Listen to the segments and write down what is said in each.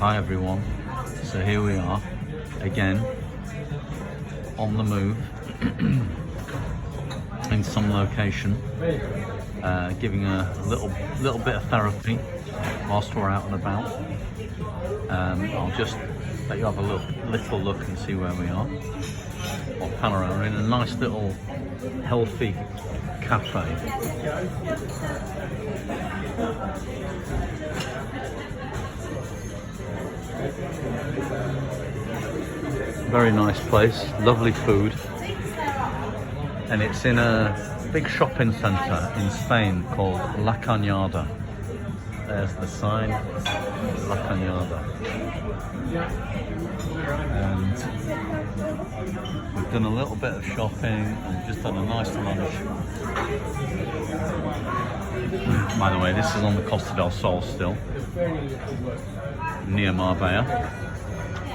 Hi everyone, so here we are again on the move in some location, giving a little bit of therapy whilst we're out and about. I'll just let you have a little look and see where we are. Or panorama. We're in a nice little healthy cafe. Very nice place, lovely food, and it's in a big shopping centre in Spain called La Cañada. There's the sign, La Cañada. And we've done a little bit of shopping and just done a nice lunch. By the way, this is on the Costa del Sol still, near Marbella.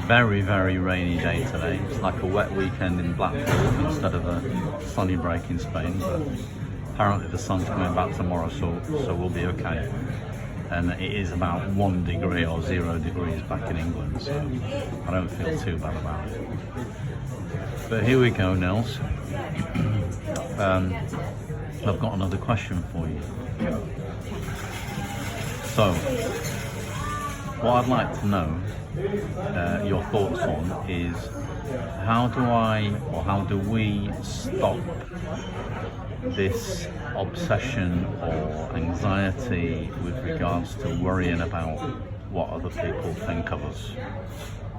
Very, very rainy day today. It's like a wet weekend in Blackpool instead of a sunny break in Spain, but apparently the sun's coming back tomorrow, so we'll be okay. And it is about 1 degree or 0 degrees back in England, so I don't feel too bad about it. But here we go, Nels. I've got another question for you. So, what I'd like to know your thoughts on is how do we stop this obsession or anxiety with regards to worrying about what other people think of us,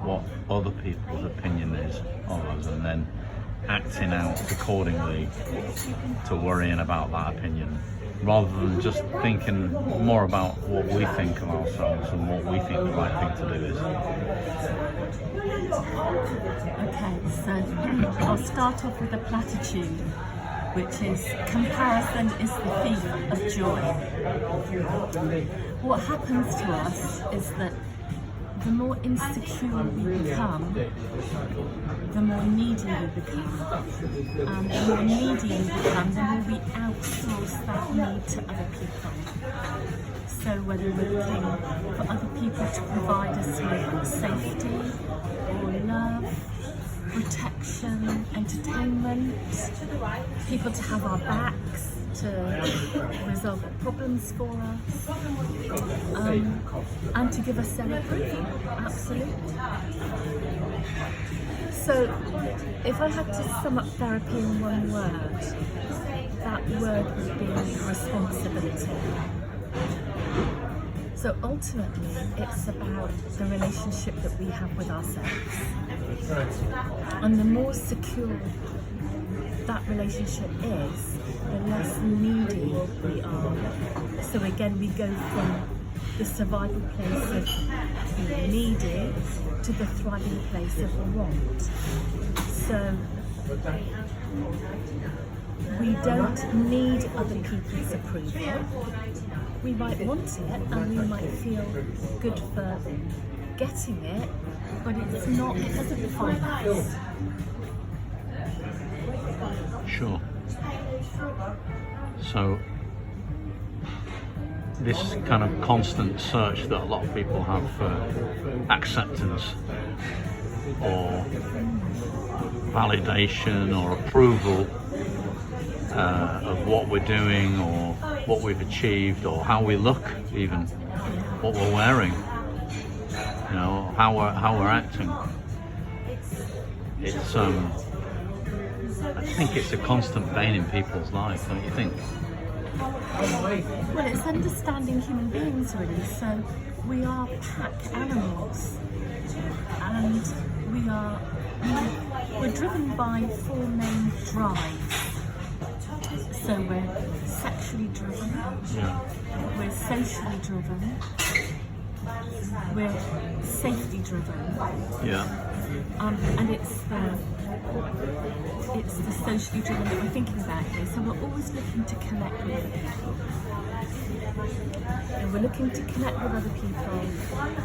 what other people's opinion is of us, and then acting out accordingly to worrying about that opinion, rather than just thinking more about what we think of ourselves and what we think the right thing to do is. Okay, so I'll start off with a platitude, which is comparison is the thief of joy. What happens to us is that the more insecure we become, the more needy we become. And the more needy we become, the more we outsource that need to other people. So whether we're looking for other people to provide us with safety or love, protection, entertainment, people to have our backs, to resolve problems for us, and to give us their approval, absolutely. So, if I had to sum up therapy in one word, that word would be responsibility. So ultimately, it's about the relationship that we have with ourselves. And the more secure that relationship is, the less needy we are. So again, we go from the survival place of being needy to the thriving place of want. So we don't need other people's approval. We might want it and we might feel good for getting it, but it's not, it doesn't define us. Sure. So this kind of constant search that a lot of people have for acceptance or validation or approval of what we're doing or what we've achieved or how we look, even what we're wearing, you know, how we're acting. It's I think it's a constant bane in people's lives, don't you think? Well, it's understanding human beings, really. So we are pack animals, and we're driven by 4 main drives. So we're sexually driven, we're socially driven, we're safety driven. And it's the socially driven that we're thinking about here. So we're always looking to connect with other people. And we're looking to connect with other people.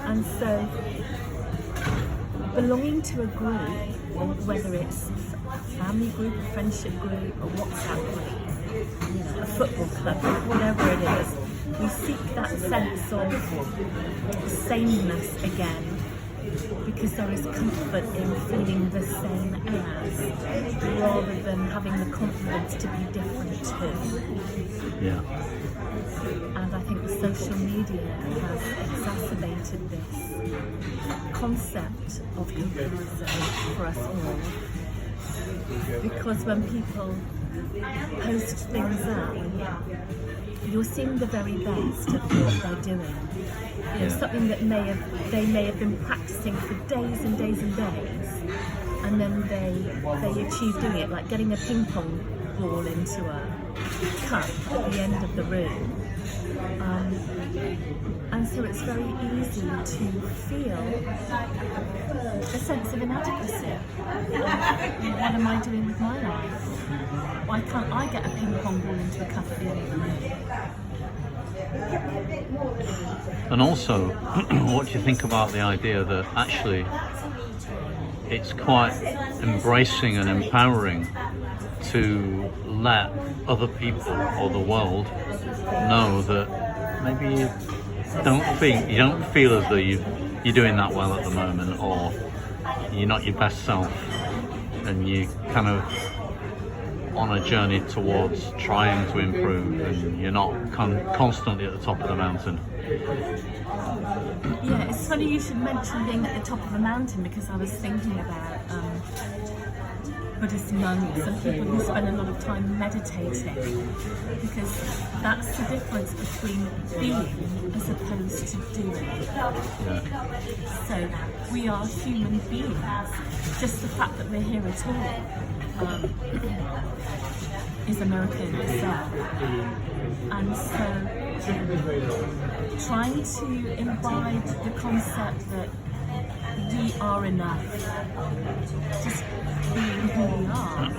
And so belonging to a group, whether it's a family group, a friendship group, a WhatsApp group, a football club, whatever it is, we seek that sense of sameness again, because there is comfort in feeling the same as, rather than having the confidence to be different to. Yeah. And I think the social media has exacerbated this concept of comparison for us all. Because when people post things up, you're seeing the very best of what they're doing. You know, something that they may have been practicing for days and days and days, and then they achieve doing it, like getting a ping pong ball into a cup at the end of the room. And so it's very easy to feel a sense of inadequacy. What am I doing with my life? Why can't I get a ping pong ball into a cup at the end of the room? And also, what do you think about the idea that actually it's quite embracing and empowering to let other people or the world know that maybe you don't feel as though you're doing that well at the moment, or you're not your best self, and you kind of on a journey towards trying to improve, and you're not constantly at the top of the mountain. Yeah, it's funny you should mention being at the top of a mountain, because I was thinking about Buddhist monks and people who spend a lot of time meditating, because that's the difference between being as opposed to doing. Yeah. So we are human beings. Just the fact that we're here at all is a miracle in itself. And so trying to imbibe the concept that we are enough, just being who we are.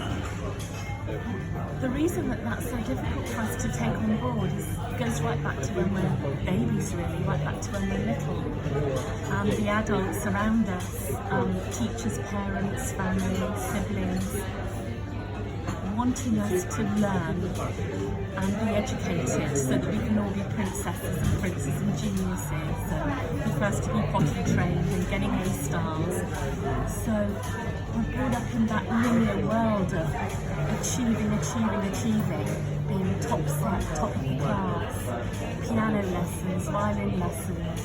The reason that that's so difficult for us to take on board goes right back to when we're babies, really, right back to when we're little. The adults around us, teachers, parents, family, siblings, wanting us to learn and be educated so that we can all be princesses and princes and geniuses, and be first to be potty trained and getting A stars. So we're brought up in that linear world of achieving, being top set, top of the class, piano lessons, violin lessons,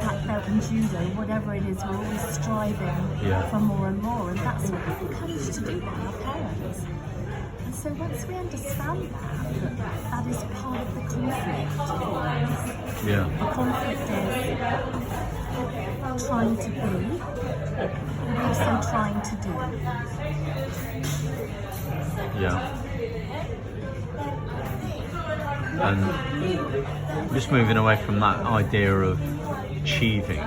black belt and judo, whatever it is, we're always striving for more and more, and that's what we're encouraged to do by our parents. And so once we understand that is part of the conflict for us. Yeah. The conflict is trying to be, but also trying to do. Yeah. And just moving away from that idea of achieving,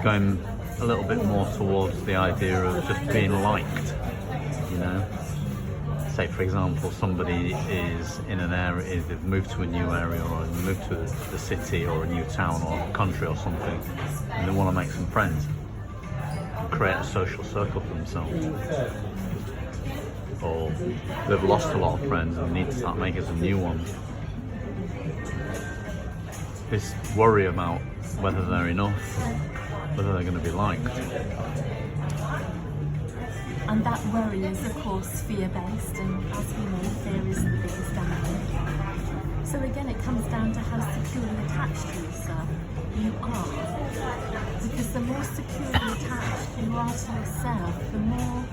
going a little bit more towards the idea of just being liked, you know. Say, for example, somebody is in an area, they've moved to a new area, or moved to the city or a new town or a country or something, and they want to make some friends, create a social circle for themselves. Or they've lost a lot of friends and need to start making some new ones. This worry about whether they're enough, whether they're going to be liked. And that worry is, of course, fear-based, and as we know, fear is the biggest enemy. So again, it comes down to how securely attached to yourself you are. Because the more securely attached you are to yourself, the more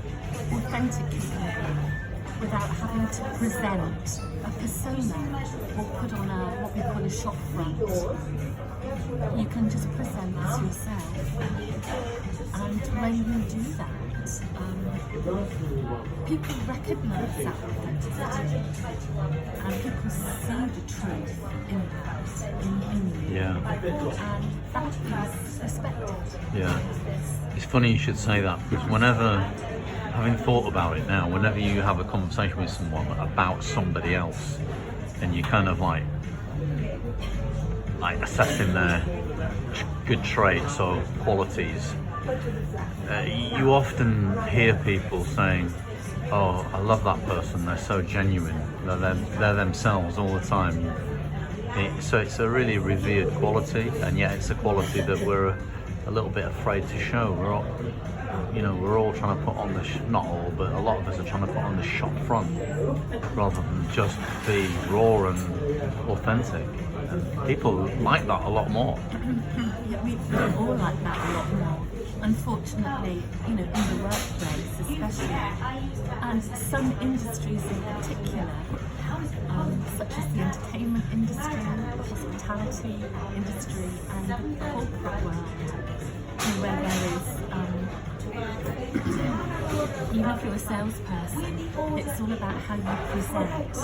authentic you can be, without having to present a persona or put on what we call a shop front. You can just present as yourself. And when you do that, people recognise that authenticity, and people see the truth in that, in you. Yeah. And that is respected. Yeah. It's funny you should say that, because whenever, having thought about it now, whenever you have a conversation with someone about somebody else, and you kind of like assessing their good traits or qualities, you often hear people saying, "Oh, I love that person. They're so genuine. They're themselves all the time. So it's a really revered quality, and yet it's a quality that we're a little bit afraid to show. We're all, we're all trying to put on the not all, but a lot of us are trying to put on the shop front rather than just be raw and authentic. And people like that a lot more. Yeah, we all like that a lot more. Unfortunately, in the workplace especially, and some industries in particular, such as the entertainment industry, the hospitality industry, and the corporate world, where there is, even if you're a salesperson, it's all about how you present.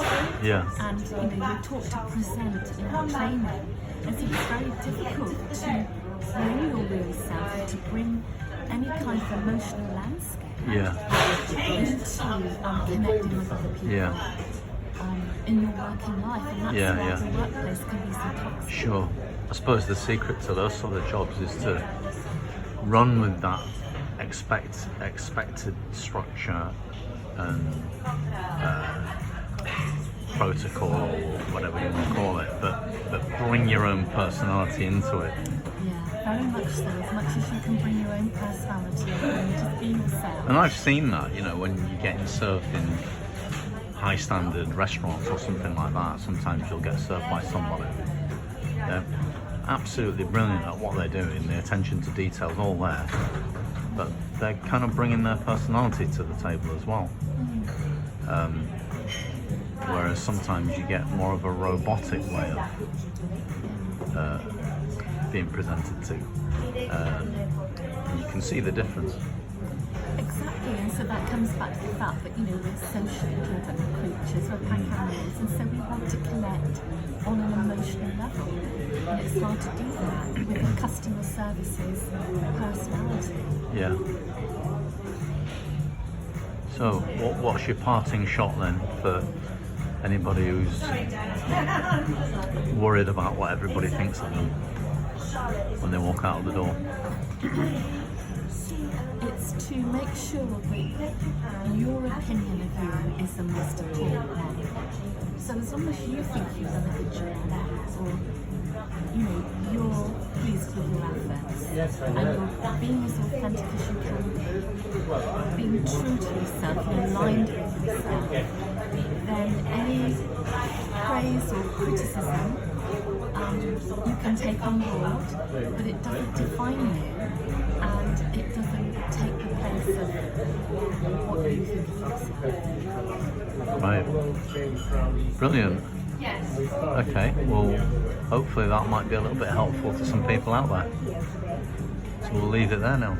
Yeah. And you're taught to present in our training. And so it's very difficult to bring your real self, to bring any kind of emotional landscape into connecting with other people in your working life. And that's why the workplace can be so toxic. Sure. I suppose the secret to those sort of jobs is to run with that expected structure and protocol, or whatever you want to call it, but bring your own personality into it. Yeah, very much so. As much as you can bring your own personality and just be yourself. And I've seen that, when you're getting served in high standard restaurants or something like that, sometimes you'll get served by somebody. They're absolutely brilliant at what they're doing, the attention to detail's all there, but they're kind of bringing their personality to the table as well. Whereas sometimes you get more of a robotic way of being presented to. You can see the difference. Exactly, and so that comes back to the fact that we're socially driven creatures, we're pack animals, and so we want to connect on an emotional level, and it's hard to do that with a customer services personality. Yeah. So, what's your parting shot then for anybody who's worried about what everybody thinks of them when they walk out of the door? It's to make sure that your opinion of you is the most important one. So as long as you think you've done a good job, or you're pleased with your efforts, and you're being as authentic as you can be, being true to yourself and aligned with yourself, then any praise or criticism you can take on board, but it doesn't define you, and it doesn't take the place of what you think of yourself. Right. Brilliant. Okay, well, hopefully that might be a little bit helpful to some people out there. So we'll leave it there now.